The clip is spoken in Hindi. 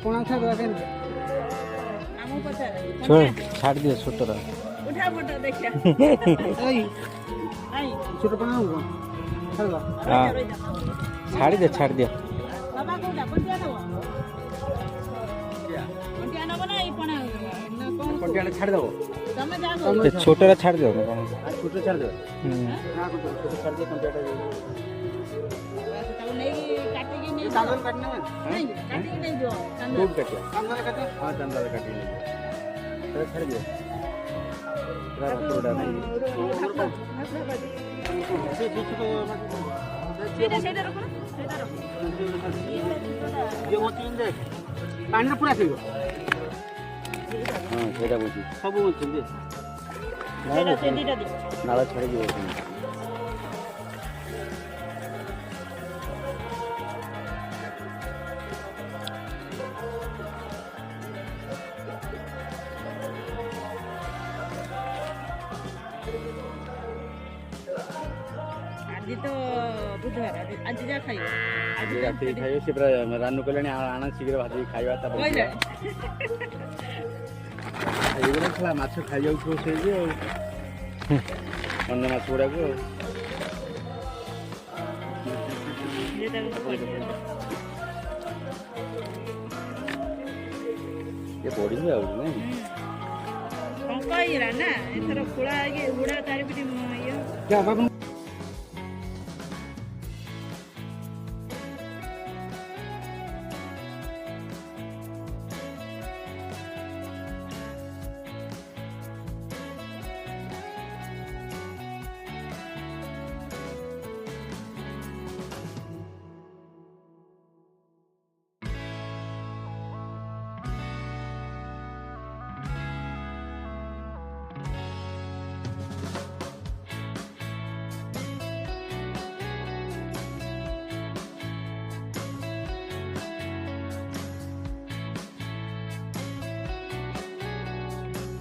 छोड़ छाड़ दिया छोटा रहा उठा फोटो देखिए छोटा पना हुआ हाँ छाड़ दिया बाबा कोटा पंटिया नबो पंटिया नबो ना ई पणा ना कोन पंटिया छाड़ दो तमे जा ये छोटा रहा छाड़ दो छोटा छाड़ दो हम्म ना छोटा छाड़ दो पंटिया तब नहीं काटी के नहीं कागज काटना है नहीं काटी के नहीं जो खूब काटिया चंदा काटे हां चंदा काटी ले तो छाड़ दियो थोड़ा नहीं सेटा रखो ना सेटा रखो ये वो तीन दे पानी रे पूरा थिगो हां सेटा बोची सब वो चिंदे सेटा सेटा दे नाला छाड़ दियो आज तो बुधवार आज जा खाइयो आज राती खाइयो से पूरा रानू कल्याणी आना शीघ्र भाजी खाइबा ता कहले एगुरा खला माछ खाइ जाउ छो से जे अन्य माछ गुडा को ये बॉडी में आउ नहीं कहिरा ना एथर खुला के उडा तारी पिटी ये क्या बाबू